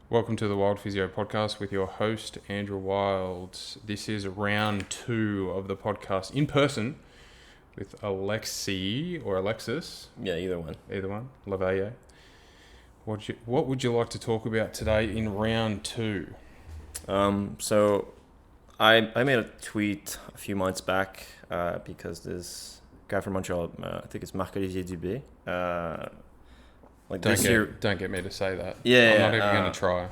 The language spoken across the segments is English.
Welcome to the Wild Physio podcast with your host, Andrew Wild. This is round 2 of the podcast in person with Alexi or Alexis. Yeah, either one. Léveillé. What would you like to talk about today in round 2? So I made a tweet a few months back because this guy from Montreal, I think it's Marc-Olivier Dubé. Don't get me to say that. Yeah, I'm not even going to try.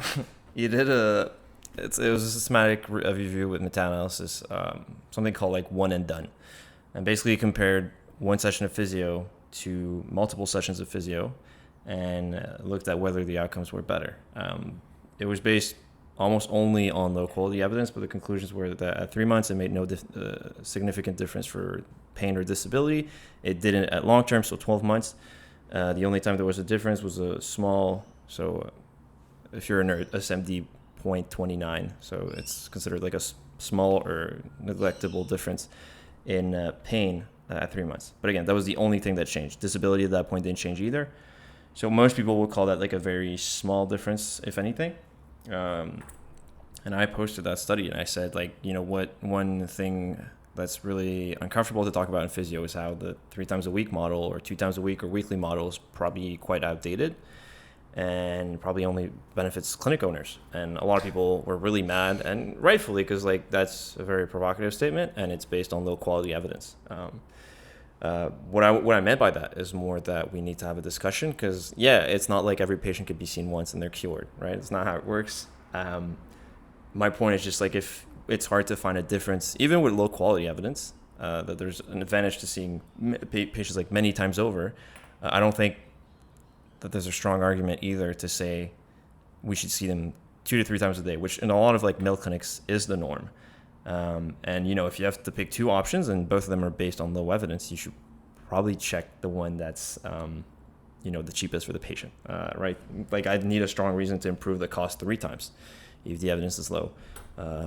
He did it was a systematic review with meta-analysis, something called like one and done. And basically he compared one session of physio to multiple sessions of physio and looked at whether the outcomes were better. It was based almost only on low quality evidence, but the conclusions were that at 3 months it made no significant difference for pain or disability. It didn't at long term, so 12 months. The only time there was a difference was a small, if you're a nerd, SMD 0.29, so it's considered like a small or neglectable difference in pain at 3 months. But again, that was the only thing that changed. Disability at that point didn't change either. So most people would call that like a very small difference, if anything. And I posted that study and I said, like, you know what, one thing that's really uncomfortable to talk about in physio is how the 3 times a week model or 2 times a week or weekly model is probably quite outdated and probably only benefits clinic owners. And a lot of people were really mad, and rightfully, because like that's a very provocative statement and it's based on low quality evidence. What I meant by that is more that we need to have a discussion because, yeah, it's not like every patient could be seen once and they're cured, right? It's not how it works. My point is just like if it's hard to find a difference, even with low quality evidence, that there's an advantage to seeing patients like many times over. I don't think that there's a strong argument either to say we should see them 2 to 3 times a day, which in a lot of like mill clinics is the norm. And, you know, if you have to pick 2 options and both of them are based on low evidence, you should probably check the one that's, the cheapest for the patient, right? Like I'd need a strong reason to improve the cost 3 times if the evidence is low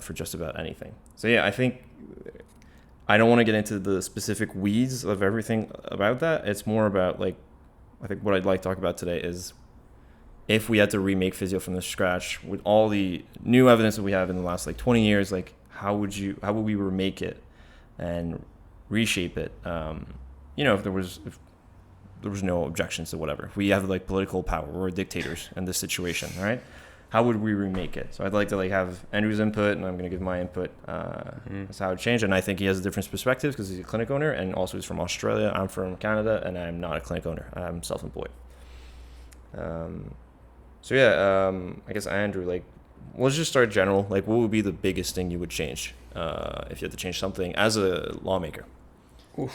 for just about anything. So, yeah, I think I don't want to get into the specific weeds of everything about that. It's more about like, I think what I'd like to talk about today is if we had to remake physio from the scratch with all the new evidence that we have in the last like 20 years, like how would we remake it and reshape it? If there was no objections to whatever. If we have like political power, we're dictators in this situation, right? How would we remake it? So I'd like to like have Andrew's input, and I'm going to give my input. That's how it changed, and I think he has a different perspective because he's a clinic owner, and also he's from Australia. I'm from Canada, and I'm not a clinic owner. I'm self-employed. I guess Andrew, like, let's just start general. Like, what would be the biggest thing you would change if you had to change something as a lawmaker? Oof.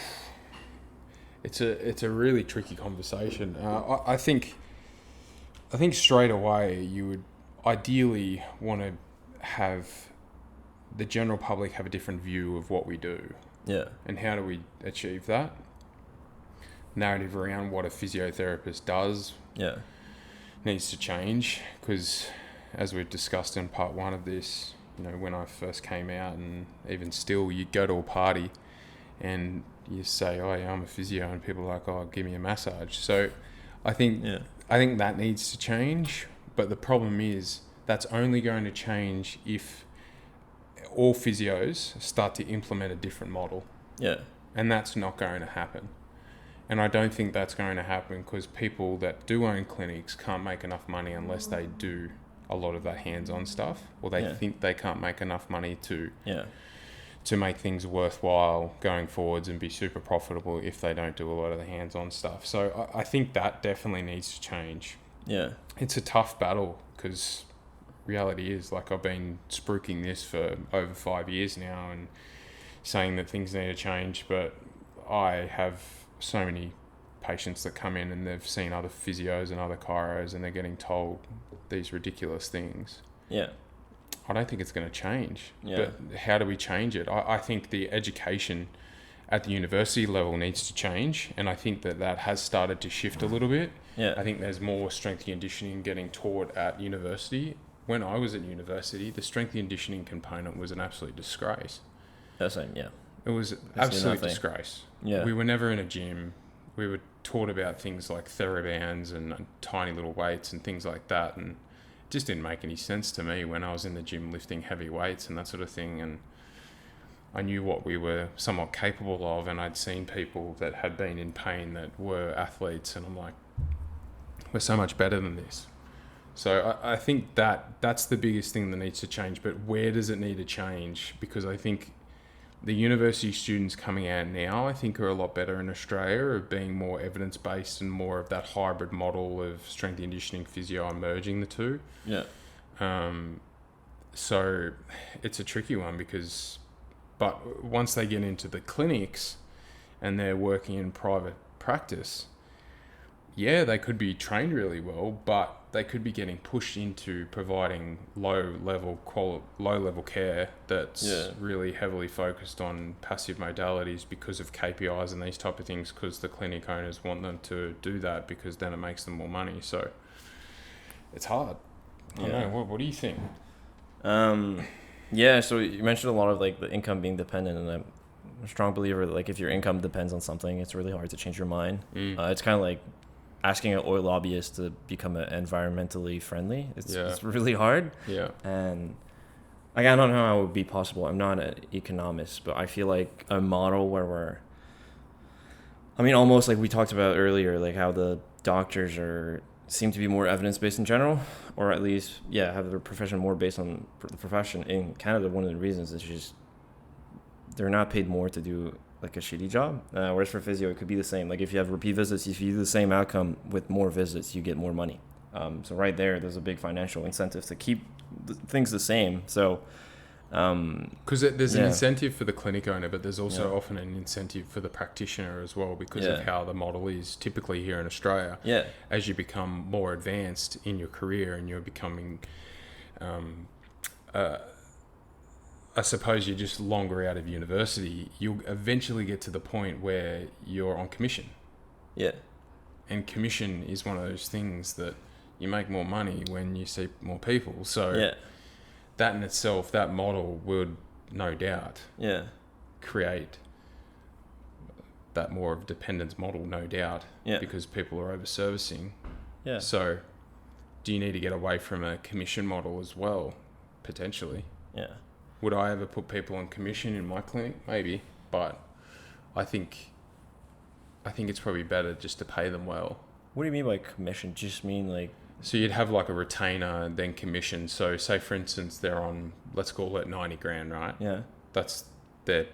It's a really tricky conversation. I think straight away you would ideally want to have the general public have a different view of what we do. Yeah. And how do we achieve that? Narrative around what a physiotherapist does needs to change because, as we've discussed in part 1 of this, you know, when I first came out and even still, you go to a party and you say, oh yeah, I'm a physio, and people are like, oh, give me a massage. So I think that needs to change, but the problem is that's only going to change if all physios start to implement a different model. Yeah. And that's not going to happen. And I don't think that's going to happen because people that do own clinics can't make enough money unless they do a lot of that hands-on stuff, or they think they can't make enough money to make things worthwhile going forwards and be super profitable if they don't do a lot of the hands-on stuff. So I think that definitely needs to change. Yeah. It's a tough battle because reality is, like, I've been spruiking this for over 5 years now and saying that things need to change, but I have so many patients that come in and they've seen other physios and other chiros and they're getting told these ridiculous things. Yeah. I don't think it's going to change. Yeah. But how do we change it? I think the education at the university level needs to change, and I think that has started to shift a little bit. Yeah. I think there's more strength and conditioning getting taught at university. When I was at university, the strength and conditioning component was an absolute disgrace. That's same, yeah. It was absolute disgrace. Yeah. We were never in a gym. We were taught about things like therabands and tiny little weights and things like that, and just didn't make any sense to me when I was in the gym lifting heavy weights and that sort of thing. And I knew what we were somewhat capable of, and I'd seen people that had been in pain that were athletes, and I'm like, we're so much better than this. So I think that's the biggest thing that needs to change. But where does it need to change? Because I think the university students coming out now, I think, are a lot better in Australia of being more evidence-based and more of that hybrid model of strength and conditioning, physio, and merging the two. Yeah. So it's a tricky one but once they get into the clinics and they're working in private practice, yeah, they could be trained really well, but they could be getting pushed into providing low level care that's really heavily focused on passive modalities because of KPIs and these type of things, because the clinic owners want them to do that because then it makes them more money. So it's hard. I don't know. What do you think? Yeah, so you mentioned a lot of like the income being dependent, and I'm a strong believer that like if your income depends on something, it's really hard to change your mind. It's kind of like asking an oil lobbyist to become environmentally friendly. It's really hard. Yeah. And like, I don't know how it would be possible. I'm not an economist, but I feel like a model where almost like we talked about earlier, like how the doctors seem to be more evidence-based in general, or at least, have their profession more based on the profession. In Canada, one of the reasons is just they're not paid more to do like a shitty job. Whereas for physio, it could be the same. Like if you have repeat visits, if you do the same outcome with more visits, you get more money. So right there's a big financial incentive to keep things the same. So because there's an incentive for the clinic owner, but there's also often an incentive for the practitioner as well, because of how the model is typically here in Australia. As you become more advanced in your career and you're becoming I suppose you're just longer out of university, you'll eventually get to the point where you're on commission. And commission is one of those things that you make more money when you see more people. So that in itself, that model would no doubt create that more of a dependence model, no doubt, because people are over servicing. So do you need to get away from a commission model as well, potentially? Would I ever put people on commission in my clinic? Maybe, but I think it's probably better just to pay them well. What do you mean by commission? Just mean like... So you'd have like a retainer and then commission. So say for instance they're on, let's call it 90 grand, right? That's their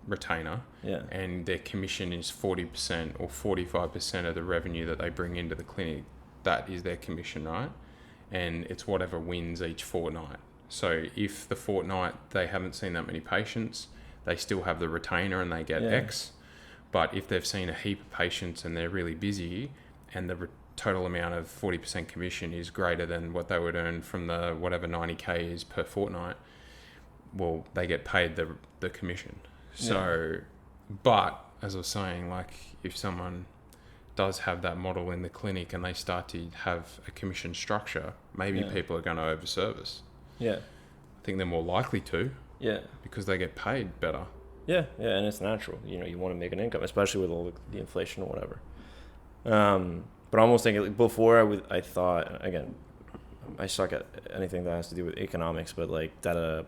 retainer. And their commission is 40% or 45% of the revenue that they bring into the clinic. That is their commission, right? And it's whatever wins each fortnight. So if the fortnight they haven't seen that many patients, they still have the retainer and they get X. But if they've seen a heap of patients and they're really busy and the total amount of 40% commission is greater than what they would earn from the whatever 90K is per fortnight, well, they get paid the commission. So, but as I was saying, like if someone does have that model in the clinic and they start to have a commission structure, maybe people are going to overservice. I think they're more likely to. Because they get paid better. And it's natural. You know, you want to make an income, especially with all the inflation or whatever. But I almost think like before I thought, again, I suck at anything that has to do with economics, but like that a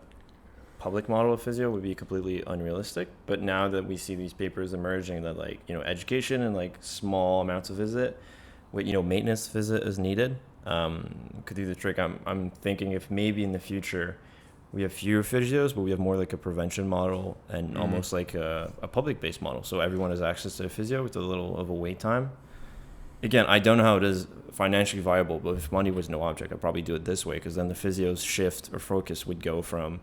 public model of physio would be completely unrealistic. But now that we see these papers emerging that like, you know, education and like small amounts of visit with, you know, maintenance visit is needed, could do the trick. I'm thinking if maybe in the future we have fewer physios, but we have more like a prevention model and almost like a public-based model. So everyone has access to a physio with a little of a wait time. Again, I don't know how it is financially viable, but if money was no object, I'd probably do it this way, because then the physio's shift or focus would go from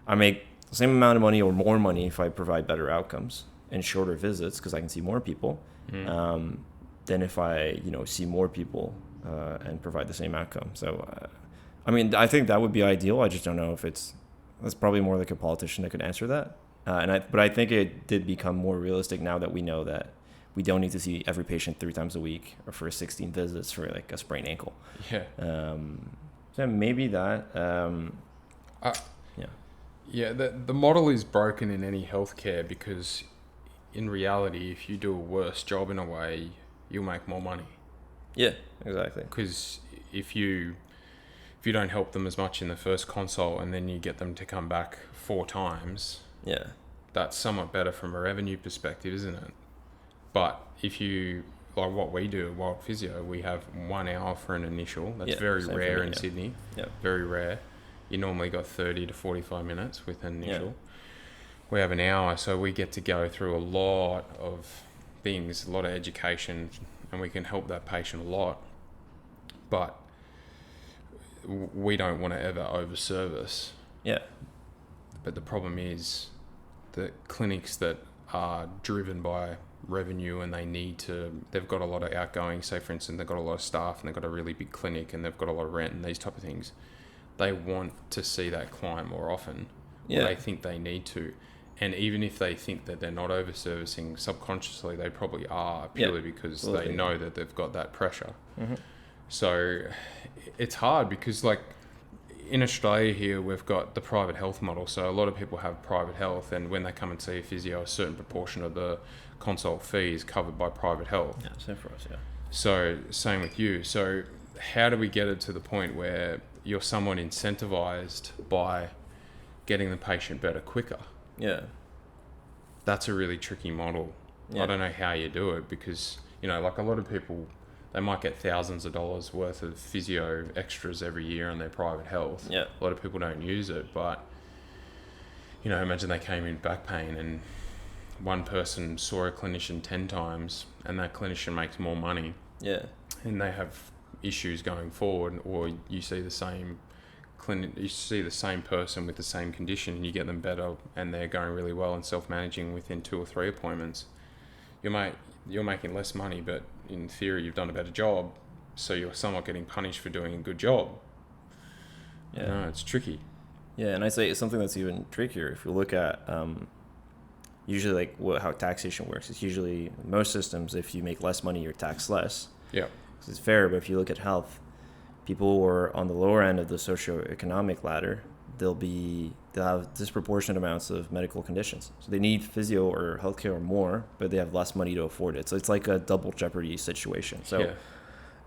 I make the same amount of money or more money if I provide better outcomes and shorter visits because I can see more people than if I, you know, see more people and provide the same outcome. So, I mean, I think that would be ideal. I just don't know if that's probably more like a politician that could answer that. But I think it did become more realistic now that we know that we don't need to see every patient 3 times a week or for 16 visits for like a sprained ankle. So maybe that. The model is broken in any healthcare because in reality, if you do a worse job in a way, you'll make more money. Yeah, exactly. Because if you if you don't help them as much in the first consult and then you get them to come back 4 times, that's somewhat better from a revenue perspective, isn't it? But if you, like what we do at Wild Physio, we have 1 hour for an initial. That's very rare in Sydney. Very rare. You normally got 30 to 45 minutes with an initial. We have an hour, so we get to go through a lot of things, a lot of education, and we can help that patient a lot. But we don't want to ever over-service. Yeah. But the problem is that clinics that are driven by revenue and they've got a lot of outgoing, say for instance, they've got a lot of staff and they've got a really big clinic and they've got a lot of rent and these type of things, they want to see that client more often. Or they think they need to. And even if they think that they're not over-servicing, subconsciously they probably are, purely because they know that they've got that pressure. So it's hard because, like, in Australia here, we've got the private health model. So a lot of people have private health, and when they come and see a physio, a certain proportion of the consult fee is covered by private health. Yeah, same for us, So same with you. So how do we get it to the point where you're somewhat incentivized by getting the patient better quicker? That's a really tricky model. I don't know how you do it because, you know, like a lot of people, they might get thousands of dollars worth of physio extras every year on their private health. A lot of people don't use it, but, you know, imagine they came in with back pain and one person saw a clinician 10 times and that clinician makes more money. And they have issues going forward, or you see the same person with the same condition and you get them better and they're going really well and self-managing within 2 or 3 appointments. You're making less money, but in theory you've done a better job, so you're somewhat getting punished for doing a good job. It's tricky. And I'd say it's something that's even trickier if you look at usually like how taxation works. It's usually most systems, if you make less money, you're taxed less. Because it's fair, but if you look at health, people who are on the lower end of the socioeconomic ladder, they'll have disproportionate amounts of medical conditions. So they need physio or healthcare or more, but they have less money to afford it. So it's like a double jeopardy situation. So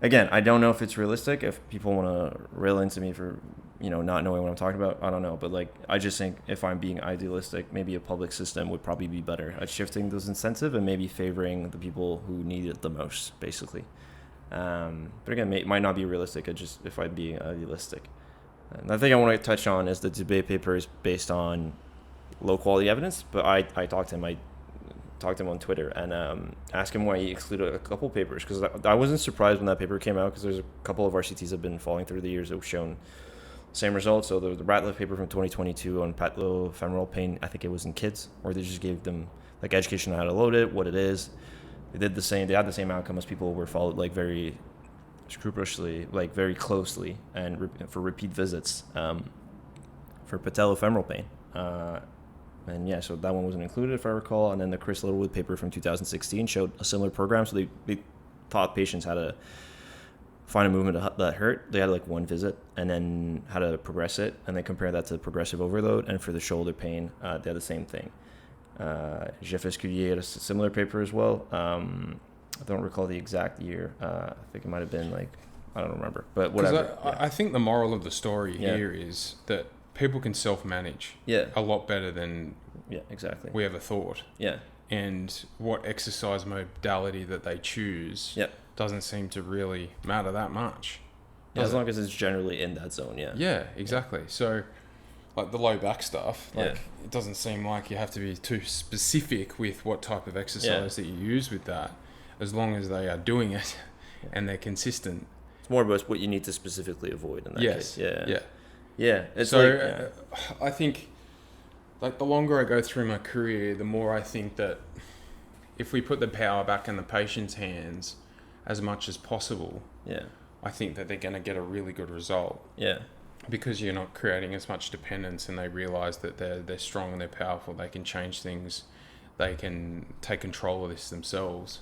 again, I don't know if it's realistic. If people want to rail into me for, you know, not knowing what I'm talking about, I don't know. But like, I just think if I'm being idealistic, maybe a public system would probably be better at shifting those incentives and maybe favoring the people who need it the most, basically. But again, it might not be realistic. If I'm being idealistic. Another thing I want to touch on is the debate paper is based on low quality evidence. But I talked to him. I talked to him on Twitter and asked him why he excluded a couple papers, because I wasn't surprised when that paper came out, because there's a couple of RCTs have been falling through the years that have shown same results. So the Ratliff paper from 2022 on patellofemoral pain, I think it was in kids, where they just gave them like education on how to load it, what it is. They had the same outcome as people who were followed like very scrupulously, like very closely, and for repeat visits for patellofemoral pain. And so that one wasn't included, if I recall. And then the Chris Littlewood paper from 2016 showed a similar program. So they taught patients how to find a movement that hurt. They had like one visit, and then how to progress it, and they compare that to progressive overload. And for the shoulder pain, they had the same thing. Jeff Escudier had a similar paper as well. I don't recall the exact year. I think it might have been like, I don't remember, but whatever. I think the moral of the story here is that people can self-manage a lot better than we ever thought. And what exercise modality that they choose doesn't seem to really matter that much. As long as it's generally in that zone, exactly. So like the low back stuff, it doesn't seem like you have to be too specific with what type of exercise that you use with that, as long as they are doing it and they're consistent. It's more about what you need to specifically avoid in that case. It's so I think like the longer I go through my career, the more I think that if we put the power back in the patient's hands as much as possible, I think that they're going to get a really good result. Because you're not creating as much dependence, and they realize that they're strong and they're powerful. They can change things. They can take control of this themselves.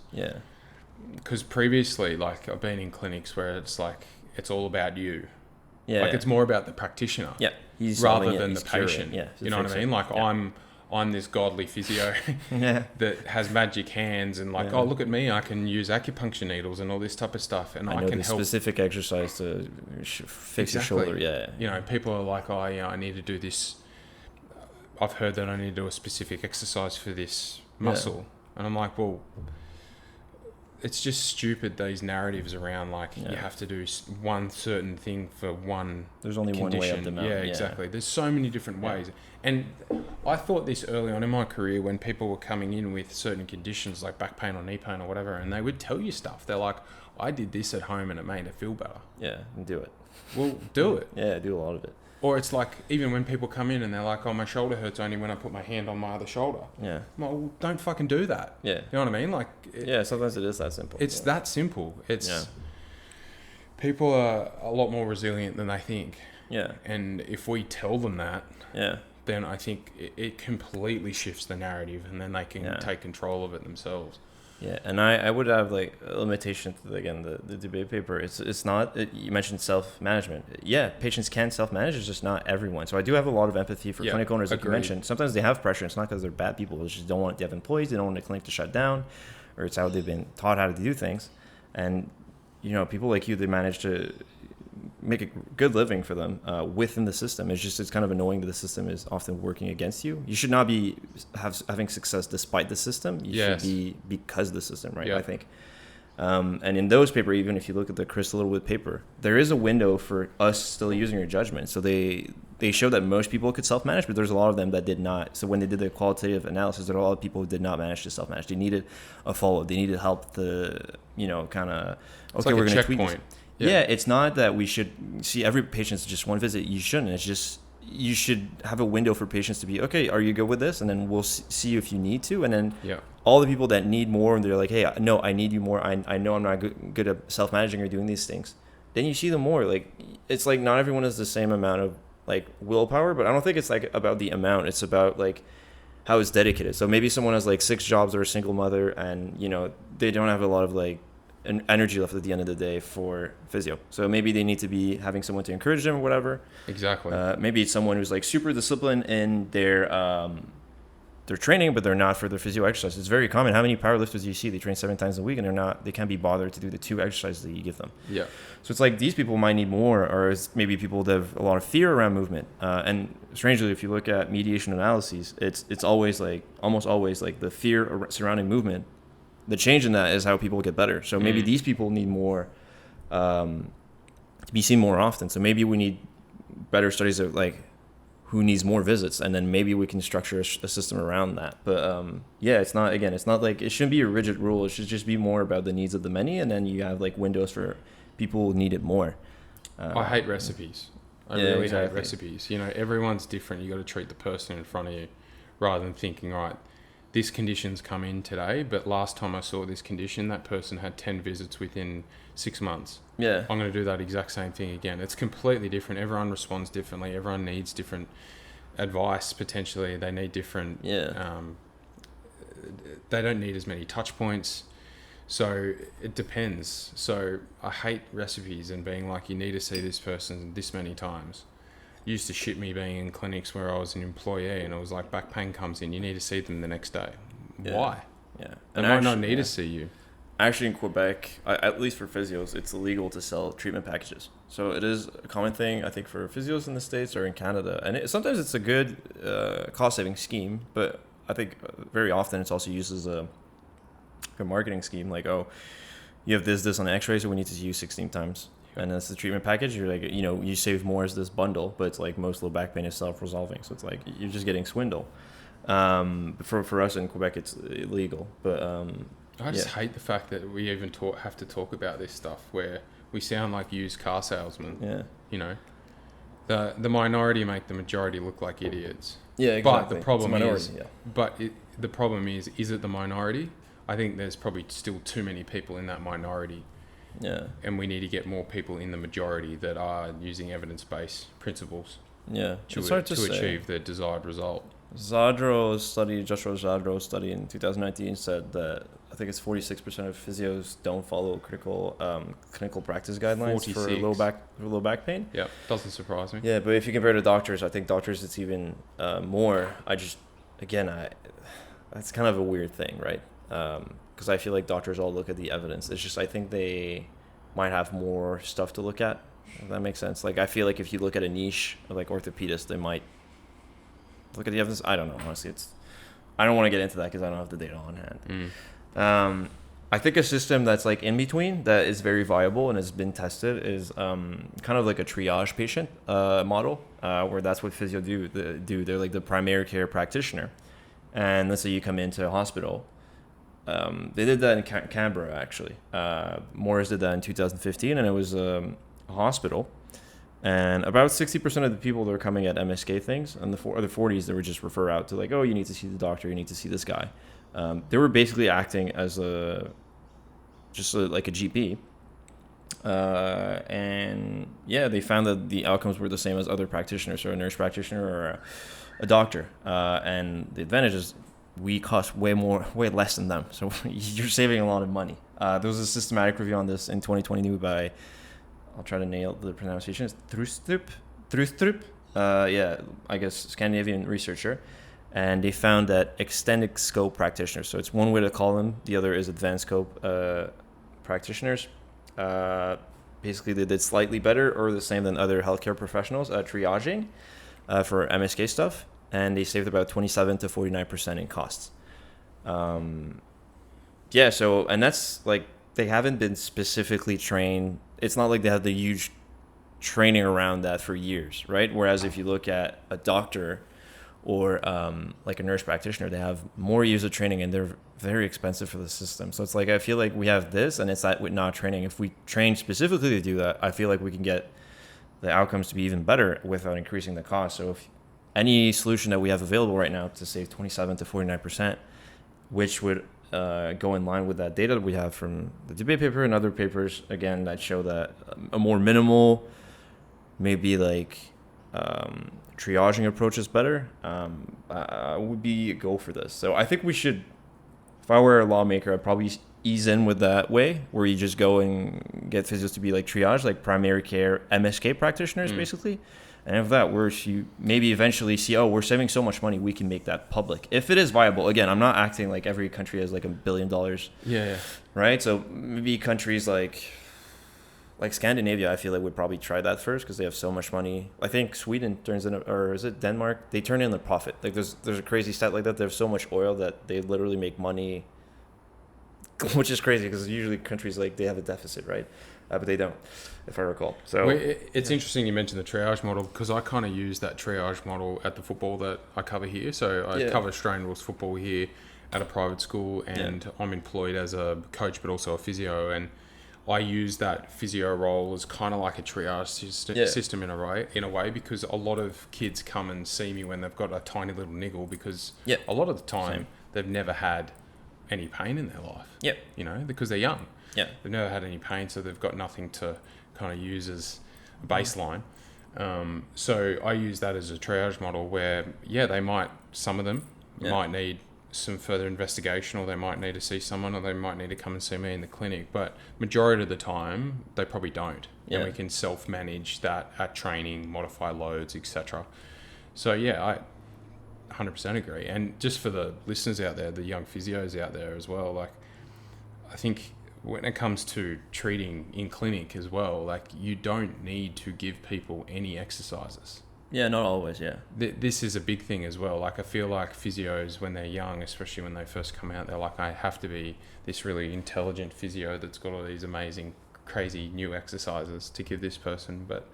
Because previously, like I've been in clinics where it's like it's all about you. Like it's more about the practitioner. Rather than the patient. You know what I mean? Like I'm this godly physio that has magic hands and like, oh, look at me, I can use acupuncture needles and all this type of stuff, and I can help. Specific exercise to fix your shoulder. Yeah. You know, people are like, oh, yeah, I need to do this. I've heard that I need to do a specific exercise for this muscle, and I'm like, well, it's just stupid, these narratives around like you have to do one certain thing for one There's only condition. one way up the mountain. Yeah, exactly. There's so many different ways. And I thought this early on in my career when people were coming in with certain conditions like back pain or knee pain or whatever, and they would tell you stuff. They're like, I did this at home and it made it feel better. Yeah, and do it. Well, do it. Yeah, do a lot of it. Or it's like, even when people come in and they're like, oh, my shoulder hurts only when I put my hand on my other shoulder. Yeah. I'm like, well, don't fucking do that. Yeah. You know what I mean? Like, sometimes it is that simple. It's that simple. People are a lot more resilient than they think. Yeah. And if we tell them that, then I think it completely shifts the narrative, and then they can take control of it themselves. Yeah, and I would have like a limitation to the debate paper. It's not, you mentioned self-management. Yeah, patients can self-manage, it's just not everyone. So I do have a lot of empathy for clinic owners, like you mentioned. Sometimes they have pressure. It's not because they're bad people. They just don't want to have employees. They don't want the clinic to shut down, or it's how they've been taught how to do things. And, you know, people like you, they manage to make a good living for them within the system. It's kind of annoying that the system is often working against you. You should not be having success despite the system. You should be because of the system, right? I think. And in those paper, even if you look at the Crystal Littlewood paper, there is a window for us still using your judgment. So they show that most people could self-manage, but there's a lot of them that did not. So when they did the qualitative analysis, there are a lot of people who did not manage to self-manage. They needed a follow-up. They needed help to, kind of, okay, we're going to tweak this. Yeah, it's not that we should see every patient's just one visit. You shouldn't. It's just you should have a window for patients to be, okay, are you good with this? And then we'll see you if you need to. And then all the people that need more, and they're like, hey, no, I need you more. I know I'm not good at self-managing or doing these things. Then you see them more. Like, it's like not everyone has the same amount of like willpower, but I don't think it's like about the amount. It's about like how it's dedicated. So maybe someone has like 6 jobs or a single mother, and they don't have a lot of like an energy left at the end of the day for physio. So maybe they need to be having someone to encourage them or whatever. Exactly. Maybe it's someone who's like super disciplined in their training, but they're not for their physio exercise. It's very common. How many powerlifters do you see? They train 7 times a week and they can't be bothered to do the 2 exercises that you give them. Yeah. So it's like these people might need more, or it's maybe people that have a lot of fear around movement. And strangely, if you look at mediation analyses, it's always like, almost always like the fear surrounding movement. The change in that is how people get better. So maybe these people need more to be seen more often. So maybe we need better studies of like who needs more visits, and then maybe we can structure a system around that. But it's not like, it shouldn't be a rigid rule. It should just be more about the needs of the many, and then you have like windows for people who need it more. I hate recipes. I really hate recipes. Everyone's different. You got to treat the person in front of you rather than thinking, all right, this condition's come in today, but last time I saw this condition, that person had 10 visits within 6 months. Yeah. I'm going to do that exact same thing again. It's completely different. Everyone responds differently. Everyone needs different advice, potentially. They need different... they don't need as many touch points. So it depends. So I hate recipes and being like, you need to see this person this many times. Used to shit me being in clinics where I was an employee, and it was like, back pain comes in, you need to see them the next day. Why? Yeah. They might not need to see you. Actually, in Quebec, at least for physios, it's illegal to sell treatment packages. So it is a common thing, I think, for physios in the States or in Canada. And sometimes it's a good cost-saving scheme, but I think very often it's also used as a marketing scheme. Like, oh, you have this on x-ray, so we need to see you 16 times. And that's the treatment package. You're like, you save more as this bundle, but it's like most low back pain is self-resolving. So it's like you're just getting swindle. For us in Quebec, it's illegal. But I just hate the fact that we even have to talk about this stuff where we sound like used car salesmen. Yeah. The minority make the majority look like idiots. Yeah, exactly. But the problem is it the minority? I think there's probably still too many people in that minority. Yeah. And we need to get more people in the majority that are using evidence-based principles to achieve the desired result. Joshua Zadro's study in 2019 said that I think it's 46% of physios don't follow clinical practice guidelines for low back pain. Yeah, doesn't surprise me. Yeah, but if you compare to doctors, I think doctors it's even more. again, that's kind of a weird thing, right? Because I feel like doctors all look at the evidence. It's just I think they might have more stuff to look at. If that makes sense. Like I feel like if you look at a niche like orthopedists, they might look at the evidence. I don't know. Honestly, I don't want to get into that because I don't have the data on hand. I think a system that's like in between that is very viable and has been tested is kind of like a triage patient model, where that's what Physio do. They're like the primary care practitioner, and let's say you come into a hospital. They did that in Canberra actually. Morris did that in 2015, and it was a hospital. And about 60% of the people that are coming at MSK things, and the other 40s, they would just refer out to like, oh, you need to see the doctor, you need to see this guy. They were basically acting as like a GP. And yeah, they found that the outcomes were the same as other practitioners, or a nurse practitioner or a doctor. And the advantage is we cost way less than them. So you're saving a lot of money. There was a systematic review on this in 2020 by, I'll try to nail the pronunciation. It's Trustrup. Yeah, I guess Scandinavian researcher. And they found that extended scope practitioners, so it's one way to call them, the other is advanced scope practitioners. Basically, they did slightly better or the same than other healthcare professionals at triaging for MSK stuff. And they saved about 27 to 49% in costs. Yeah, so, and that's like, they haven't been specifically trained. It's not like they have the huge training around that for years, right? Whereas if you look at a doctor or like a nurse practitioner, they have more years of training and they're very expensive for the system. So it's like, I feel like we have this and it's that with not training. If we train specifically to do that, I feel like we can get the outcomes to be even better without increasing the cost. So if any solution that we have available right now to save 27 to 49%, which would go in line with that data that we have from the debate paper and other papers, again, that show that a more minimal, maybe like triaging approach is better, I would be a go for this. So I think we should, if I were a lawmaker, I'd probably ease in with that way, where you just go and get physios to be like triage, like primary care MSK practitioners, basically. And if that works, you maybe eventually see, oh, we're saving so much money, we can make that public. If it is viable, again, I'm not acting like every country has like $1 billion. Yeah. Right? So maybe countries like Scandinavia, I feel like would probably try that first because they have so much money. I think Sweden turns in, or is it Denmark? They turn in the profit. Like there's a crazy stat like that. They have so much oil that they literally make money, which is crazy because usually countries like they have a deficit, right? But they don't, if I recall. So it's interesting you mentioned the triage model, because I kind of use that triage model at the football that I cover here. So I cover Australian rules football here at a private school, and I'm employed as a coach but also a physio, and I use that physio role as kind of like a triage system in a way, because a lot of kids come and see me when they've got a tiny little niggle, because a lot of the time they've never had any pain in their life. You know, because they're young. They've never had any pain, so they've got nothing to kind of use as a baseline. So I use that as a triage model where, some of them might need some further investigation, or they might need to see someone, or they might need to come and see me in the clinic. But majority of the time, they probably don't. And we can self-manage that at training, modify loads, etc. So I 100% agree. And just for the listeners out there, the young physios out there as well, like, I think when it comes to treating in clinic as well, like, you don't need to give people any exercises. Not always. This is a big thing as well. Like, I feel like physios, when they're young, especially when they first come out, they're like, I have to be this really intelligent physio that's got all these amazing, crazy new exercises to give this person. But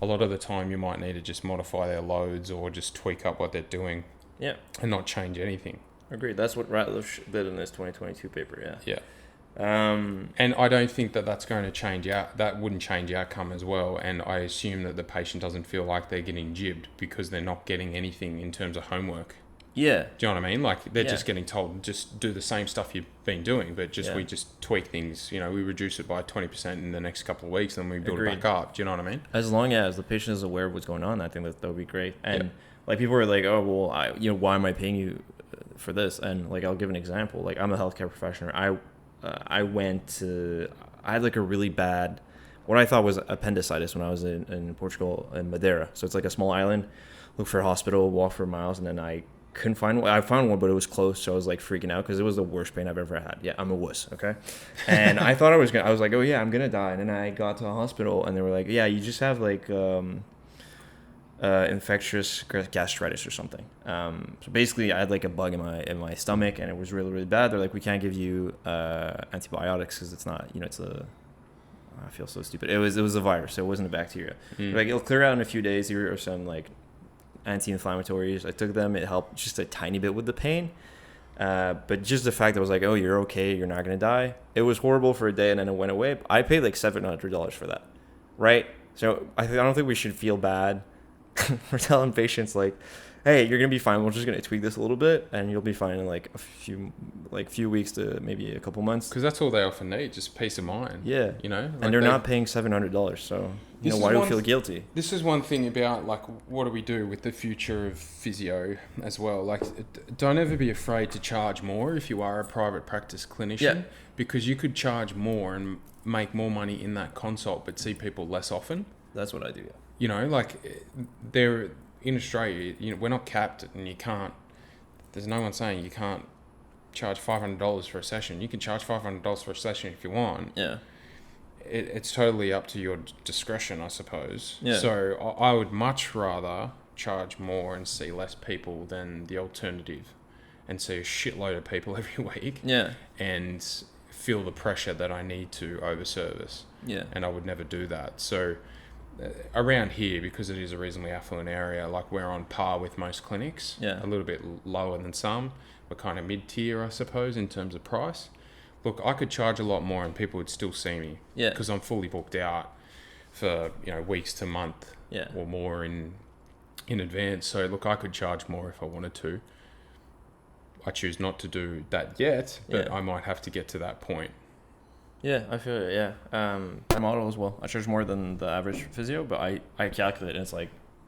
a lot of the time you might need to just modify their loads or just tweak up what they're doing. And not change anything. Agreed. That's what Ratliff did in this 2022 paper. And I don't think that that's going to change that wouldn't change outcome as well. And I assume that the patient doesn't feel like they're getting jibbed because they're not getting anything in terms of homework. Do you know what I mean? Like, they're just getting told, just do the same stuff you've been doing, but we just tweak things. You know, we reduce it by 20% in the next couple of weeks, and we build it back up. Do you know what I mean? As long as the patient is aware of what's going on, I think that would be great. And like, people are like, oh, well, why am I paying you for this? And like, I'll give an example. Like, I'm a healthcare professional. I had like a really bad, what I thought was appendicitis when I was in Portugal, in Madeira. So it's like a small island. Look for a hospital, walk for miles, and then I couldn't find one. I found one, but it was close, so I was like freaking out because it was the worst pain I've ever had. Yeah, I'm a wuss, okay? And I thought I was like, oh yeah, I'm gonna die. And then I got to the hospital, and they were like, yeah, you just have like infectious gastritis or something. So basically, I had like a bug in my stomach, and it was really, really bad. They're like, we can't give you antibiotics because it's not, it's a. I feel so stupid. It was a virus, so it wasn't a bacteria. Like, it'll clear out in a few days. Here are some like anti-inflammatories. I took them. It helped just a tiny bit with the pain. But just the fact that I was like, oh, you're okay, you're not gonna die. It was horrible for a day, and then it went away. I paid like $700 for that, right? So I don't think we should feel bad for telling patients like, hey, you're gonna be fine. We're just gonna tweak this a little bit, and you'll be fine in like a few weeks to maybe a couple months. Because that's all they often need, just peace of mind. Yeah, Like, and they're not paying $700, so why do we feel guilty? This is one thing about like what do we do with the future of physio as well. Like, don't ever be afraid to charge more if you are a private practice clinician, because you could charge more and make more money in that consult, but see people less often. That's what I do. Like they're. In Australia, we're not capped, and you can't. There's no one saying you can't charge $500 for a session. You can charge $500 for a session if you want. Yeah. It's totally up to your discretion, I suppose. Yeah. So I would much rather charge more and see less people than the alternative, and see a shitload of people every week. Yeah. And feel the pressure that I need to overservice. Yeah. And I would never do that. So. Around here, because it is a reasonably affluent area, like we're on par with most clinics. A little bit lower than some. We're kind of mid-tier, I suppose, in terms of price. Look, I could charge a lot more and people would still see me. Because I'm fully booked out for weeks to month or more in advance. So look, I could charge more if I wanted to. I choose not to do that yet, but I might have to get to that point. Yeah, I feel it, yeah. I model as well. I charge more than the average physio, but I calculate, and it's like,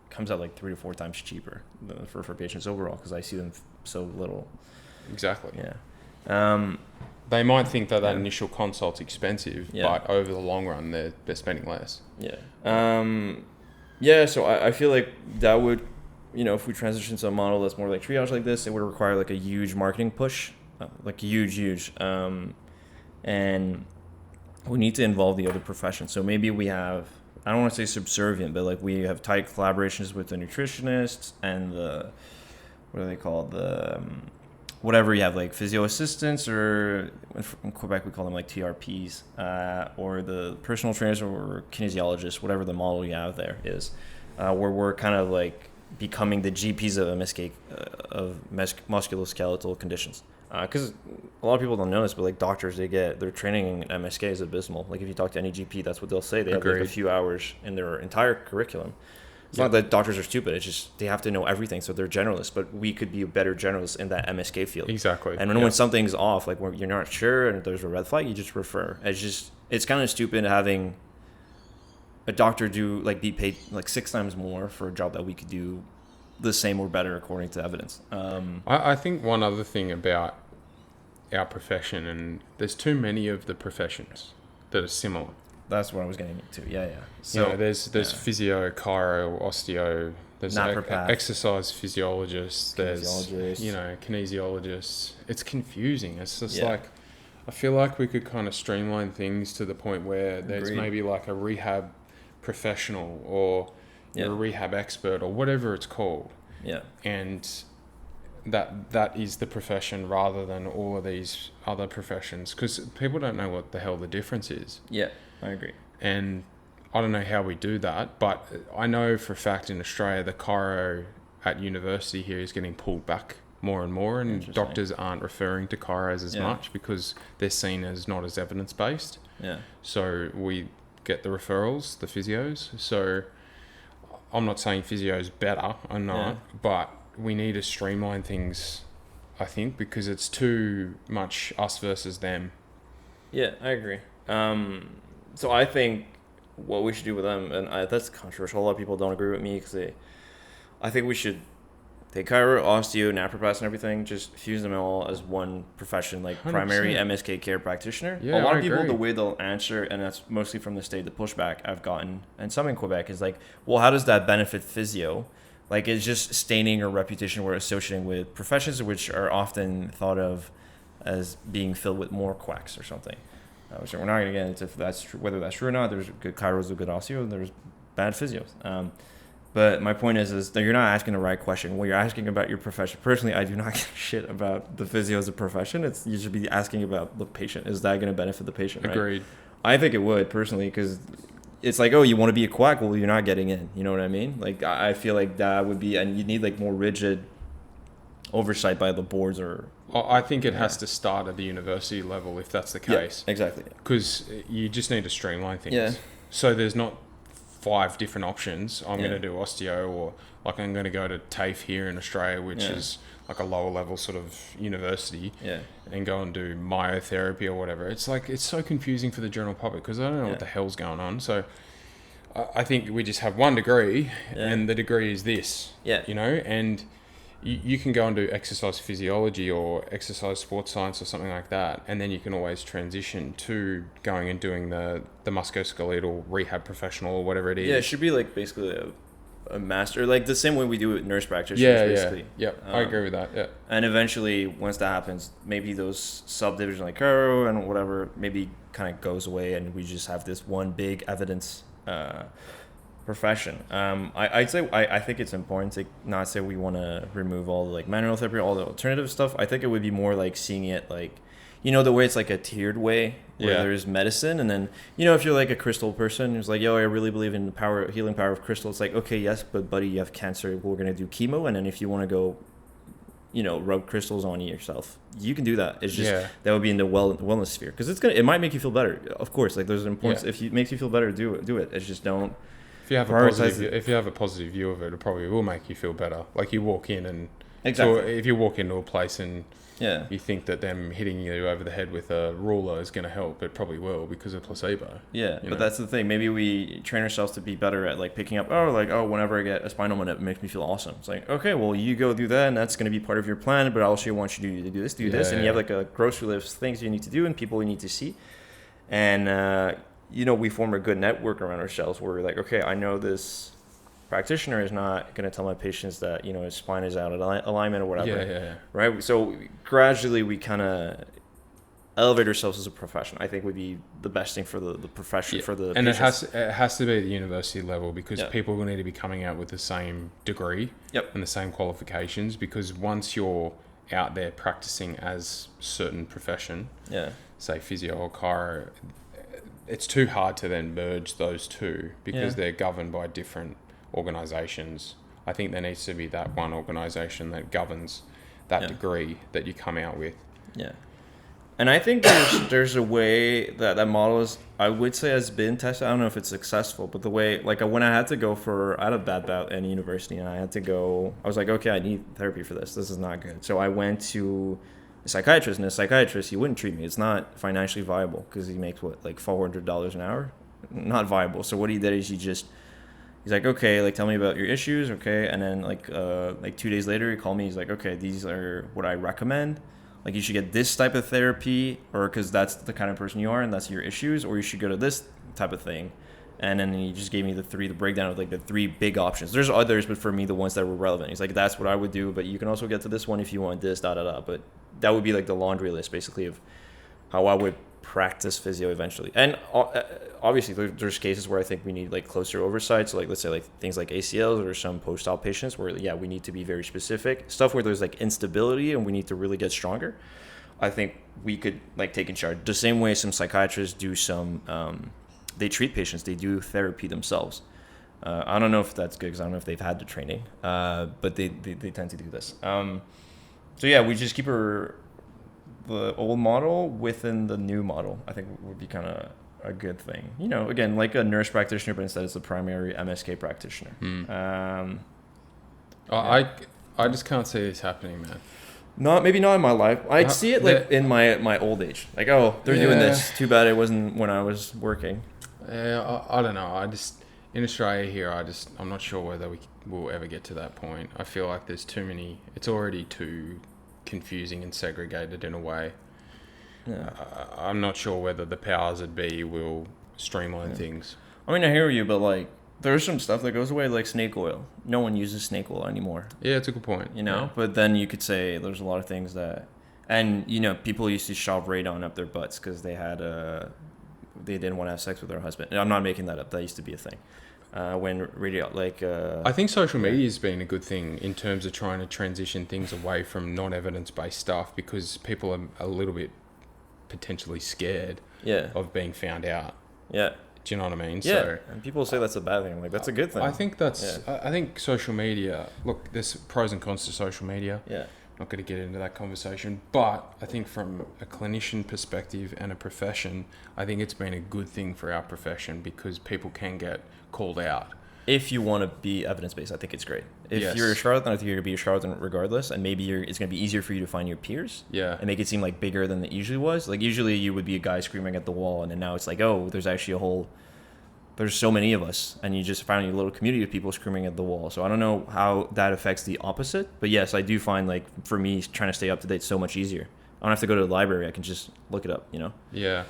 comes out like 3 to 4 times cheaper for patients overall, because I see them so little. Exactly. Yeah. They might think that initial consult's expensive, but over the long run, they're spending less. Yeah. So I feel like that would, if we transition to a model that's more like triage like this, it would require like a huge marketing push, like huge. And we need to involve the other professions. So maybe we have, I don't want to say subservient, but like we have tight collaborations with the nutritionists and the, what are they called? The, whatever you have, like physio assistants, or in Quebec we call them like TRPs, or the personal trainers or kinesiologists, whatever the model you have there is, where we're kind of like becoming the GPs of MSK, of musculoskeletal conditions. Because a lot of people don't know this, but like doctors, their training in MSK is abysmal. Like if you talk to any GP, that's what they'll say. They have like a few hours in their entire curriculum. It's not that doctors are stupid. It's just they have to know everything, so they're generalists. But we could be a better generalist in that MSK field. Exactly. And when something's off, like when you're not sure and there's a red flag, you just refer. It's kind of stupid having a doctor be paid like 6 times more for a job that we could do the same or better according to evidence. I think one other thing about our profession, and there's too many of the professions that are similar. That's what I was getting into. Yeah. So there's physio, chiro, osteo. There's exercise physiologists. There's kinesiologists. It's confusing. It's just like, I feel like we could kind of streamline things to the point where there's maybe like a rehab professional or you're a rehab expert or whatever it's called. Yeah. And that is the profession rather than all of these other professions, because people don't know what the hell the difference is. Yeah, I agree. And I don't know how we do that, but I know for a fact in Australia the chiro at university here is getting pulled back more and more, and doctors aren't referring to chiros as much because they're seen as not as evidence-based. Yeah. So we get the referrals, the physios. So I'm not saying physio's better, I'm not, but we need to streamline things, I think, because it's too much us versus them. Yeah, I agree. So I think what we should do with them, and that's controversial. A lot of people don't agree with me because I think we should take chiro, osteo, napropaths, and everything, just fuse them all as one profession, like 100%. Primary MSK care practitioner. Yeah, a lot of people, the way they'll answer, and that's mostly from the state, the pushback I've gotten, and some in Quebec, is like, well, how does that benefit physio? Like it's just staining a reputation we're associating with professions which are often thought of as being filled with more quacks or something. So we're not going to get into if that's true, whether that's true or not. There's good chiros, good osteo, and there's bad physios. But my point is that you're not asking the right question. Well, you're asking about your profession. Personally, I do not give a shit about the physio as a profession. You should be asking about the patient. Is that going to benefit the patient? Agreed. Right? I think it would, personally, because it's like, oh, you want to be a quack? Well, you're not getting in. You know what I mean? Like, I feel like that would be, and you need like more rigid oversight by the boards or... Well, I think it has to start at the university level if that's the case. Yeah, exactly. Because you just need to streamline things. Yeah. So there's not 5 different options. I'm going to do osteo, or like I'm going to go to TAFE here in Australia, which is like a lower level sort of university, and go and do myotherapy or whatever. It's like, it's so confusing for the general public because I don't know what the hell's going on. So I think we just have one degree and the degree is this, you know, and you can go and do exercise physiology or exercise sports science or something like that, and then you can always transition to going and doing the musculoskeletal rehab professional or whatever it is. Yeah, it should be like basically a master, like the same way we do with nurse practitioners. Basically. Yeah, I agree with that. Yeah, and eventually, once that happens, maybe those subdivisions like Chiro and whatever maybe kind of goes away, and we just have this one big evidence profession. I'd say I think it's important to not say we want to remove all the like manual therapy, all the alternative stuff. I think it would be more like seeing it like, you know, the way it's like a tiered way where there's medicine, and then, you know, if you're like a crystal person who's like, yo, I really believe in the healing power of crystal, it's like, okay, yes, but buddy, you have cancer, we're gonna do chemo, and then if you want to go, you know, rub crystals on yourself, you can do that. It's just that would be in the wellness sphere, because it might make you feel better, of course. Like there's an importance. If it makes you feel better, do it. It's just don't. If you have a positive view of it, it probably will make you feel better. Like you walk in and so if you walk into a place and you think that them hitting you over the head with a ruler is going to help, it probably will because of placebo. Yeah, but that's the thing. Maybe we train ourselves to be better at like picking up, whenever I get a spinal minute, it makes me feel awesome. It's like, okay, well, you go do that, and that's going to be part of your plan, but I also want you to do this, and you have like a grocery list of things you need to do and people you need to see. And, you know, we form a good network around ourselves where we're like, okay, I know this practitioner is not going to tell my patients that, you know, his spine is out of alignment or whatever. Right? So gradually we kind of elevate ourselves as a profession. I think would be the best thing for the profession, for the and patients. it has to be at the university level, because people will need to be coming out with the same degree and the same qualifications, because once you're out there practicing as certain profession, say physio or chiro, it's too hard to then merge those two because they're governed by different organizations. I think there needs to be that one organization that governs that degree that you come out with. Yeah. And I think there's a way that model is, I would say, has been tested. I don't know if it's successful, but the way, like when I had to go I had a bad bout in university, and I was like, okay, I need therapy for this. This is not good. So I went to a psychiatrist, and he wouldn't treat me. It's not financially viable because he makes like $400 an hour. Not viable. So what he did is he's like, okay, like tell me about your issues, okay? And then like 2 days later, he called me. He's like, okay, these are what I recommend. Like you should get this type of therapy, or because that's the kind of person you are and that's your issues, or you should go to this type of thing. And then he just gave me the breakdown of like the 3 big options. There's others, but for me, the ones that were relevant. He's like, that's what I would do, but you can also get to this one if you want this, But that would be like the laundry list, basically, of how I would practice physio eventually. And obviously, there's cases where I think we need like closer oversight. So like, let's say like things like ACLs or some post-op patients where, we need to be very specific. Stuff where there's like instability and we need to really get stronger. I think we could like take in charge. The same way some psychiatrists do some... they treat patients, they do therapy themselves. I don't know if that's good because I don't know if they've had the training, but they tend to do this. We just keep the old model within the new model. I think would be kind of a good thing. You know, again, like a nurse practitioner, but instead it's a primary MSK practitioner. I just can't see this happening, man. Maybe not in my life. I'd see it like in my old age. Like, oh, they're doing this. Too bad it wasn't when I was working. I don't know. In Australia here, I'm not sure whether we will ever get to that point. I feel like there's too many. It's already too confusing and segregated in a way. I'm not sure whether the powers that be will streamline things. I mean, I hear you, but like There's some stuff that goes away, like snake oil. No one uses snake oil anymore. Yeah, it's a good point. You know, but then you could say there's a lot of things that, and you know, people used to shove radon up their butts because they didn't want to have sex with their husband. And I'm not making that up. That used to be a thing. I think social media has been a good thing in terms of trying to transition things away from non-evidence-based stuff, because people are a little bit potentially scared of being found out. Yeah. Do you know what I mean? Yeah. So, and people say that's a bad thing. Like, that's a good thing. I think I think social media, look, there's pros and cons to social media. Yeah. Not going to get into that conversation, but I think from a clinician perspective and a profession, I think it's been a good thing for our profession, because people can get called out. If you want to be evidence-based, I think it's great. If you're a charlatan, I think you're going to be a charlatan regardless, and maybe it's going to be easier for you to find your peers and make it seem like bigger than it usually was. Like, usually you would be a guy screaming at the wall, and then now it's like, oh, there's actually there's so many of us, and you just find a little community of people screaming at the wall. So I don't know how that affects the opposite, but yes, I do find, like, for me, trying to stay up to date so much easier. I don't have to go to the library. I can just look it up, you know? Yeah.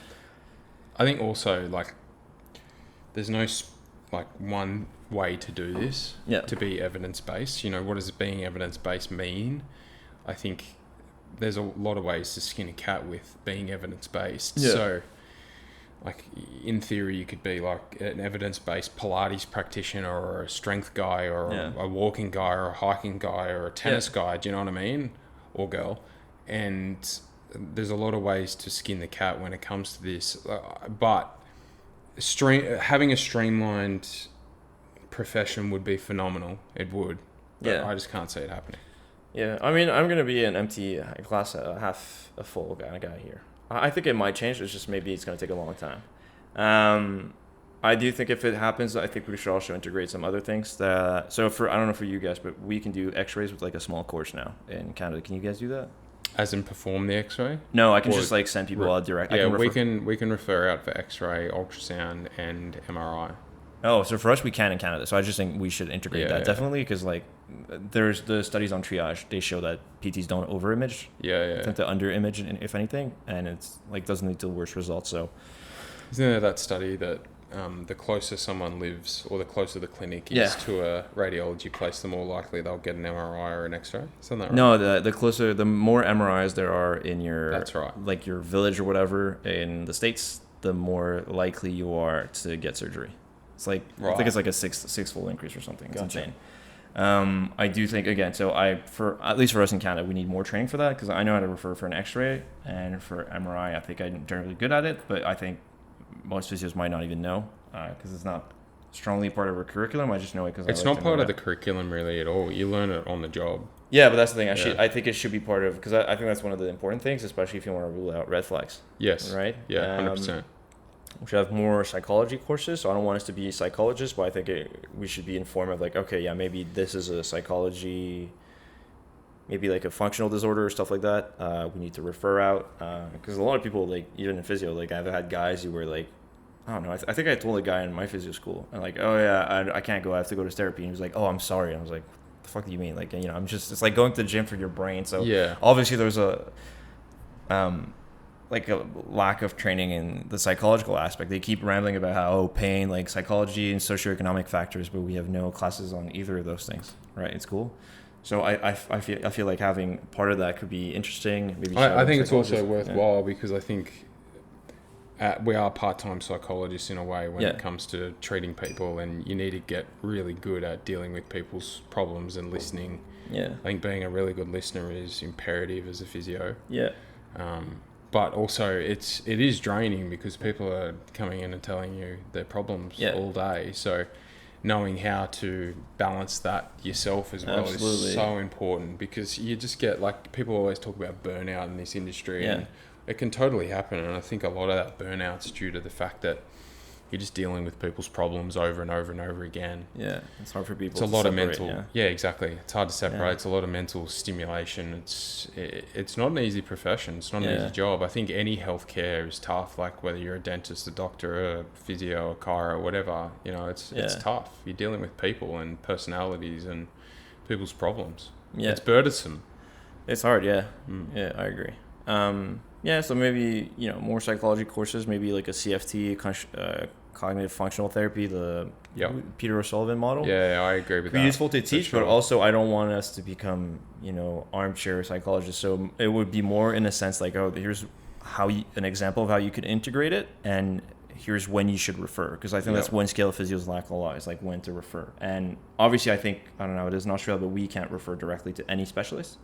I think also, like, there's no, like, one way to do this to be evidence-based. You know, what does being evidence-based mean? I think there's a lot of ways to skin a cat with being evidence-based. Yeah. So, like, in theory, you could be like an evidence-based Pilates practitioner, or a strength guy, or a walking guy, or a hiking guy, or a tennis guy. Do you know what I mean? Or girl. And there's a lot of ways to skin the cat when it comes to this. But having a streamlined profession would be phenomenal. It would. But I just can't see it happening. Yeah, I mean, I'm going to be an empty glass, half a full guy here. I think it might change. It's just maybe it's going to take a long time. I do think if it happens, I think we should also integrate some other things. I don't know for you guys, but we can do x-rays with, like, a small course now in Canada. Can you guys do that? As in perform the x-ray? No, I can just, like, send people out direct. Yeah, we can refer out for x-ray, ultrasound, and MRI. Oh, so for us, we can in Canada. So I just think we should integrate that definitely, because, like, there's the studies on triage. They show that PTs don't over-image. They tend to under-image, if anything, and it's, like, doesn't lead to worse results. So, isn't there that study that the closer someone lives, or the closer the clinic is to a radiology place, the more likely they'll get an MRI or an X-ray? Isn't that right? No, the more MRIs there are in your like your village or whatever in the States, the more likely you are to get surgery. It's like I think it's like a six-fold increase or something. It's insane. I do think, again, at least for us in Canada, we need more training for that, because I know how to refer for an X-ray, and for MRI, I think I'm generally good at it, but I think most physios might not even know, because it's not strongly part of our curriculum. I just know it because it's not part of the curriculum really at all. You learn it on the job. Yeah, but that's the thing. I think it should be part of, because I think that's one of the important things, especially if you want to rule out red flags. Yes. Right? Yeah, 100%. We should have more psychology courses. So I don't want us to be psychologists, but I think we should be informed of, like, okay, maybe this is a psychology, maybe like a functional disorder or stuff like that. We need to refer out, because a lot of people, like, even in physio, like, I've had guys who were like, I don't know, I think I told a guy in my physio school, and like, oh yeah, I can't go, I have to go to therapy, and he was like, oh, I'm sorry. And I was like, what the fuck do you mean? Like, you know, it's like going to the gym for your brain. So obviously there's a like a lack of training in the psychological aspect. They keep rambling about how pain, like psychology and socioeconomic factors, but we have no classes on either of those things. Right? It's cool. So I feel like having part of that could be interesting. Maybe I think it's also worthwhile because I think we are part-time psychologists in a way when it comes to treating people, and you need to get really good at dealing with people's problems and listening. I think being a really good listener is imperative as a physio. But also it is draining because people are coming in and telling you their problems all day. So knowing how to balance that yourself as well is so important, because you just get, like, people always talk about burnout in this industry, and it can totally happen. And I think a lot of that burnout's due to the fact that you're just dealing with people's problems over and over and over again. It's hard for people. It's a lot of mental. Exactly. It's hard to separate. It's a lot of mental stimulation. It's not an easy profession. It's not an easy job. I think any healthcare is tough. Like whether you're a dentist, a doctor, a physio, a chiro, whatever. You know, it's tough. You're dealing with people and personalities and people's problems. It's burdensome. It's hard. Yeah, I agree. So maybe, more psychology courses, maybe like a CFT, cognitive functional therapy, the Peter O'Sullivan model. Yeah, I agree with that. Useful to teach, but also I don't want us to become, armchair psychologists. So it would be more in a sense like, oh, here's an example of how you could integrate it, and here's when you should refer. Because I think that's one skill physios lack a lot, is like when to refer. And obviously I think, I don't know, it is in Australia, but we can't refer directly to any specialist.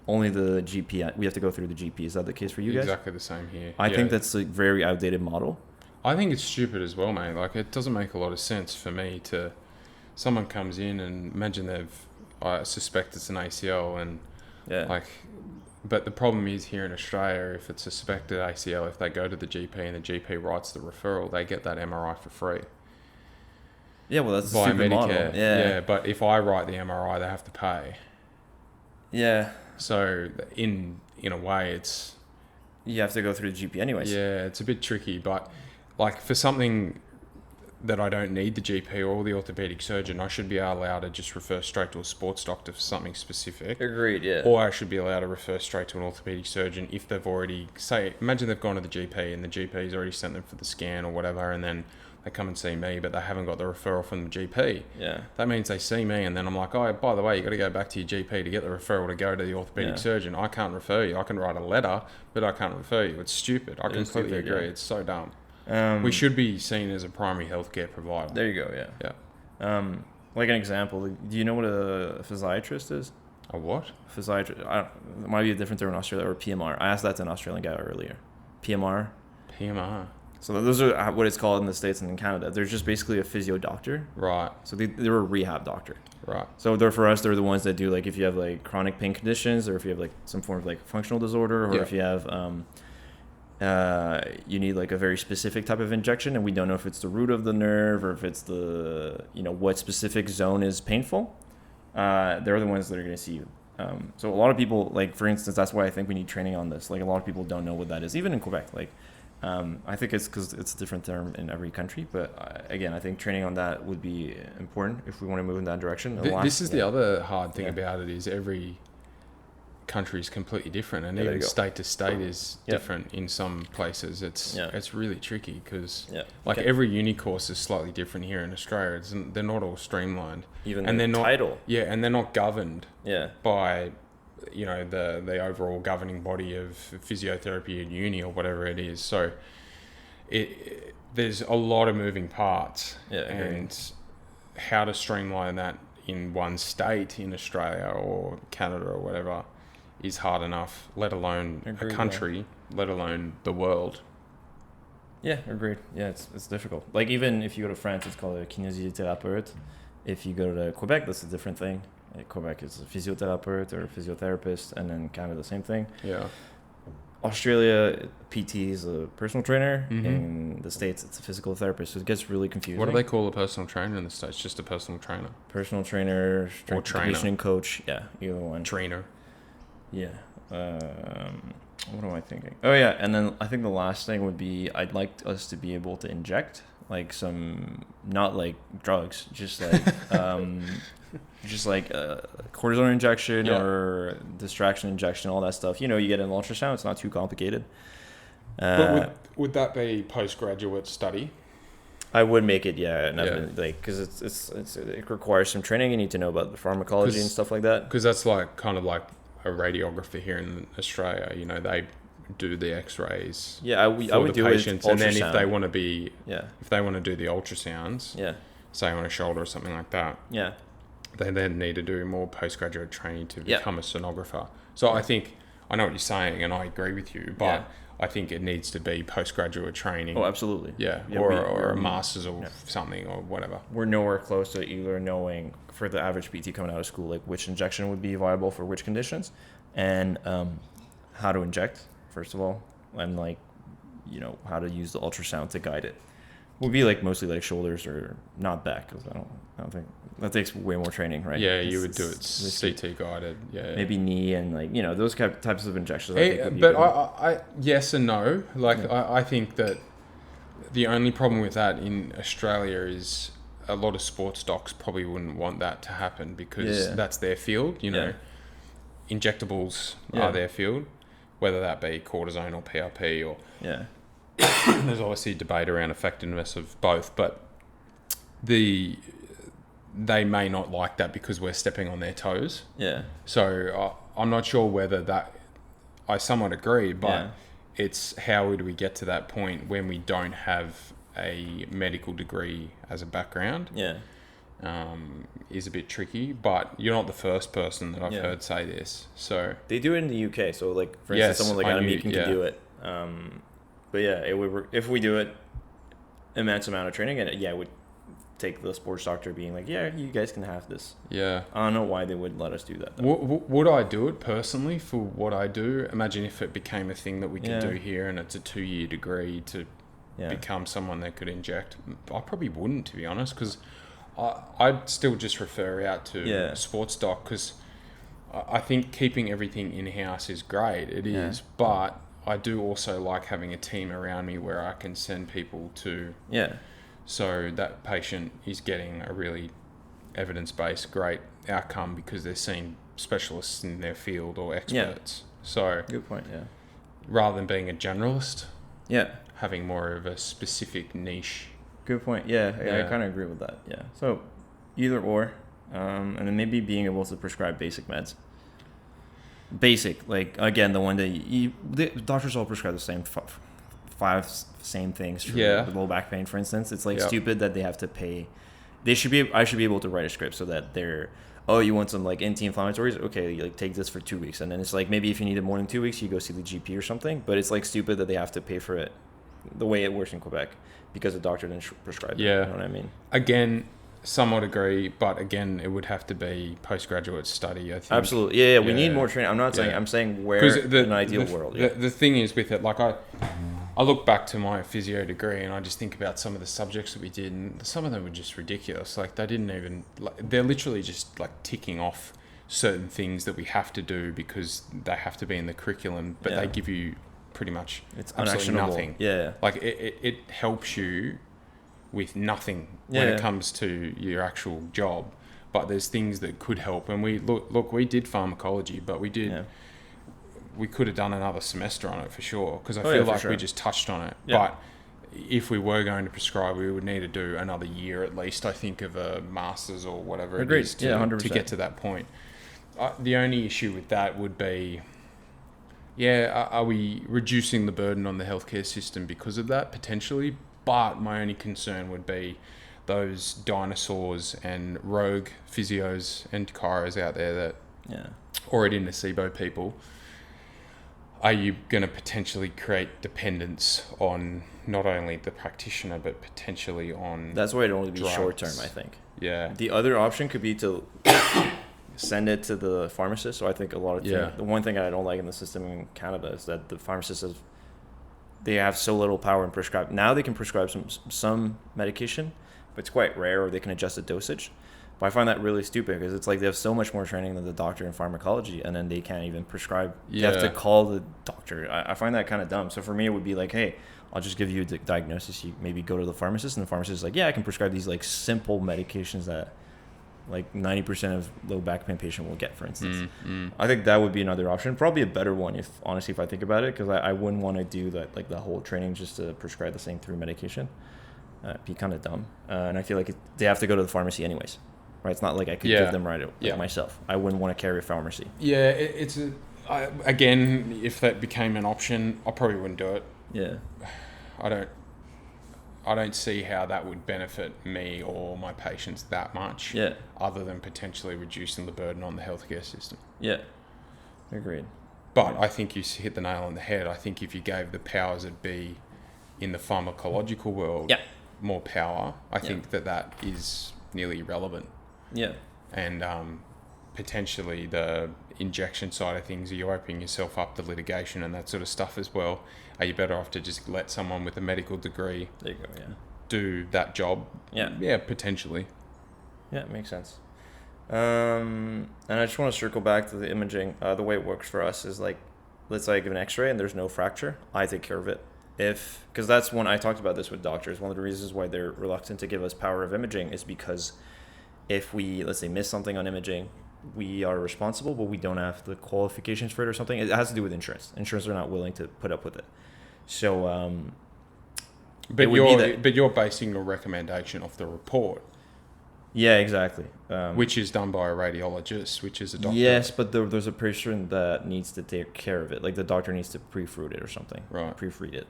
Only the GP. We have to go through the GP. Is that the case for you guys? Exactly the same here. I think that's a very outdated model. I think it's stupid as well, mate. Like, it doesn't make a lot of sense for me to... Someone comes in and imagine I suspect it's an ACL and... Like... But the problem is here in Australia, if it's a suspected ACL, if they go to the GP and the GP writes the referral, they get that MRI for free. Yeah, well, that's a stupid model. Yeah, but if I write the MRI, they have to pay. Yeah. So in a way, it's... You have to go through the GP anyways. Yeah, it's a bit tricky, but like for something that I don't need the GP or the orthopedic surgeon, I should be allowed to just refer straight to a sports doctor for something specific. Agreed, yeah. Or I should be allowed to refer straight to an orthopedic surgeon if they've already... Imagine they've gone to the GP and the GP's already sent them for the scan or whatever, and then they come and see me, but they haven't got the referral from the GP. Yeah. That means they see me, and then I'm like, oh, by the way, you got to go back to your GP to get the referral to go to the orthopedic surgeon. I can't refer you. I can write a letter, but I can't refer you. It's stupid. I completely agree. Yeah. It's so dumb. We should be seen as a primary healthcare provider. There you go, yeah. Like an example, do you know what a physiatrist is? A what? Physiatrist. It might be a different term in Australia, or PMR. I asked that to an Australian guy earlier. PMR. PMR. So those are what it's called in the States and in Canada. They're just basically a physio doctor. Right. So they're a rehab doctor. Right. So they're the ones that do, like, if you have like chronic pain conditions, or if you have like some form of like functional disorder, or if you have you need like a very specific type of injection, and we don't know if it's the root of the nerve or if it's the what specific zone is painful. They're the ones that are going to see you. So a lot of people, like, for instance, that's why I think we need training on this. Like, a lot of people don't know what that is, even in Quebec. Like, I think it's because it's a different term in every country. But again, I think training on that would be important if we want to move in that direction. This is the other hard thing about it, is every country is completely different, and even state to state is different in some places. It's really tricky because every uni course is slightly different here in Australia. They're not all streamlined, and they're not title. And they're not governed by the overall governing body of physiotherapy at uni or whatever it is. So there's a lot of moving parts, and how to streamline that in one state in Australia or Canada or whatever is hard enough, let alone a country, let alone the world. Yeah, agreed. Yeah, it's difficult. Like, even if you go to France, it's called a kinesiothérapeute. If you go to Quebec, that's a different thing. Like, Quebec is a physiotherapist or a physiotherapist, and then Canada, the same thing. Yeah. Australia, PT is a personal trainer. Mm-hmm. In the States, it's a physical therapist. So it gets really confusing. What do they call a personal trainer in the States? Just a personal trainer? Personal trainer, strength conditioning coach. Yeah, either one. Trainer. Yeah. What am I thinking? Oh, yeah. And then I think the last thing would be, I'd like us to be able to inject, like, some, not like drugs, just like just like a cortisone injection or distraction injection, all that stuff. You get an ultrasound. It's not too complicated. But would that be postgraduate study? I would make it, because it requires some training. You need to know about the pharmacology and stuff like that. Because that's like kind of like a radiographer here in Australia. They do the X-rays. Yeah, I would do patients, and then if they want to do the ultrasounds, say on a shoulder or something like that, they then need to do more postgraduate training to become a sonographer. So I think I know what you're saying, and I agree with you, but I think it needs to be postgraduate training. Oh, absolutely. Or a master's or something or whatever. We're nowhere close to either knowing, for the average PT coming out of school, like, which injection would be viable for which conditions, and how to inject, first of all, and, like, how to use the ultrasound to guide it. Would be like mostly like shoulders, or not back, because I don't think that takes way more training, right? Yeah, you would do it CT guided. Yeah, maybe knee and, like, those types of injections. I yes and no. Like, I think that the only problem with that in Australia is a lot of sports docs probably wouldn't want that to happen, because that's their field. Injectables are their field, whether that be cortisone or PRP or there's obviously debate around effectiveness of both, but they may not like that because we're stepping on their toes. Yeah. So I'm not sure whether that, I somewhat agree, but Yeah. it's how would we get to that point when we don't have a medical degree as a background? Yeah. Is a bit tricky, but you're not the first person that I've heard say this. So they do it in the UK. So like, for instance, someone like Adam Meakin can do it. But yeah, if we do it, immense amount of training, and it would take the sports doctor being like, yeah, you guys can have this. Yeah. I don't know why they would let us do that. Would I do it personally for what I do? Imagine if it became a thing that we could do here, and it's a 2-year degree to become someone that could inject. I probably wouldn't, to be honest, because I'd still just refer out to sports doc, because I think keeping everything in-house is great. It is, but I do also like having a team around me where I can send people to. Yeah. So that patient is getting a really evidence-based great outcome because they're seeing specialists in their field or experts. So good point. Yeah. Rather than being a generalist. Yeah. Having more of a specific niche. Good point. Yeah. I kind of agree with that. Yeah. So either or, and then maybe being able to prescribe basic meds. Basic, like, again, the one that the doctors all prescribe the same five same things for low back pain, for instance. It's like stupid that they have to pay. I should be able to write a script so that they're, oh, you want some like anti-inflammatories? Okay, like take this for 2 weeks, and then it's like maybe if you need it more than 2 weeks, you go see the GP or something. But it's like stupid that they have to pay for it the way it works in Quebec because the doctor didn't prescribe it. You know what I mean? Again, somewhat agree, but again, it would have to be postgraduate study, I think. Absolutely. Yeah, we need more training. I'm not saying, I'm saying where in an ideal world. The thing is with it, like I look back to my physio degree and I just think about some of the subjects that we did, and some of them were just ridiculous. Like they didn't even, they're literally just like ticking off certain things that we have to do because they have to be in the curriculum, but they give you pretty much absolutely nothing. Yeah. Like it helps you with nothing when it comes to your actual job, but there's things that could help. And we we did pharmacology, but we could have done another semester on it for sure, because I feel like we just touched on it. But if we were going to prescribe, we would need to do another year at least, I think, of a master's or whatever it is to get to that point. The only issue with that would be, are we reducing the burden on the healthcare system because of that? Potentially. But my only concern would be those dinosaurs and rogue physios and chiros out there that already nocebo people. Are you going to potentially create dependence on not only the practitioner, but potentially on That's why it'd only be short term, I think. Yeah. The other option could be to send it to the pharmacist. So I think a lot of the one thing I don't like in the system in Canada is that the pharmacists they have so little power in prescribe. Now they can prescribe some medication, but it's quite rare, or they can adjust the dosage. But I find that really stupid because it's like they have so much more training than the doctor in pharmacology, and then they can't even prescribe. You have to call the doctor. I find that kind of dumb. So for me, it would be like, hey, I'll just give you the diagnosis. You maybe go to the pharmacist, and the pharmacist is like, yeah, I can prescribe these like simple medications that like 90% of low back pain patient will get, for instance. I think that would be another option, probably a better one if I think about it, because I wouldn't want to do that, like the whole training just to prescribe the same through medication. It'd be kind of dumb, and I feel like they have to go to the pharmacy anyways, right? It's not like I could give them myself. I wouldn't want to carry a pharmacy. Again, if that became an option, I probably wouldn't do it. Yeah, I don't see how that would benefit me or my patients that much. Yeah. Other than potentially reducing the burden on the healthcare system. Yeah. Agreed. But I think you hit the nail on the head. I think if you gave the powers that be in the pharmacological world more power, I think that is nearly irrelevant. Yeah. And potentially the injection side of things, you're opening yourself up to litigation and that sort of stuff as well. Are you better off to just let someone with a medical degree do that job? Yeah, potentially. Yeah, it makes sense. And I just want to circle back to the imaging. The way it works for us is like, let's say I give an x-ray and there's no fracture, I take care of it. Because that's when I talked about this with doctors. One of the reasons why they're reluctant to give us power of imaging is because if we, let's say, miss something on imaging, we are responsible, but we don't have the qualifications for it or something. It has to do with insurance. Insurance are not willing to put up with it. So But you're basing your recommendation off the report. Yeah, exactly. Which is done by a radiologist, which is a doctor. Yes, but there's a person that needs to take care of it. Like the doctor needs to proofread it or something. Right. Proofread it.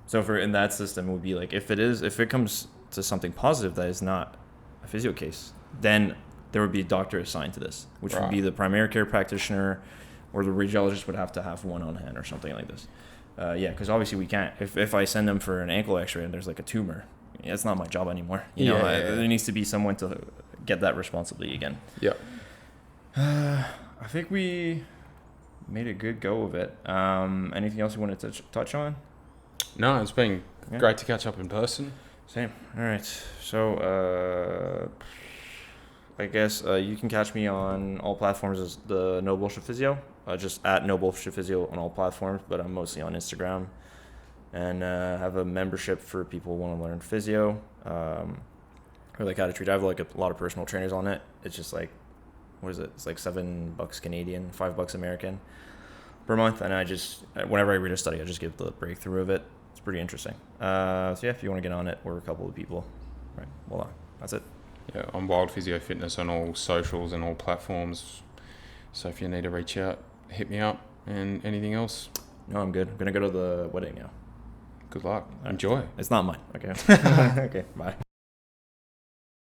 So for in that system, it would be like if it comes to something positive that is not a physio case, then there would be a doctor assigned to this, which would be the primary care practitioner, or the radiologist would have to have one on hand or something like this. Because obviously we can't. If I send them for an ankle X-ray and there's like a tumor, it's not my job anymore. There needs to be someone to get that responsibility again. Yeah. I think we made a good go of it. Anything else you wanted to touch on? No, it's been great to catch up in person. Same. All right. So I guess you can catch me on all platforms as the No Bullshit Physio. Just at No Bullshit Physio on all platforms, but I'm mostly on Instagram. And have a membership for people who want to learn physio, or like how to treat. I have like a lot of personal trainers on it. It's just like, what is it? It's like $7 Canadian, $5 American per month. And I just, whenever I read a study, I just give the breakthrough of it. It's pretty interesting. So yeah, if you want to get on it, we're a couple of people. Right. Well, that's it. Yeah, I'm Wild Physio Fitness on all socials and all platforms. So if you need to reach out, hit me up. And anything else? No, I'm good. I'm gonna go to the wedding now. Good luck. Enjoy. It's not mine. Okay. Okay. Bye.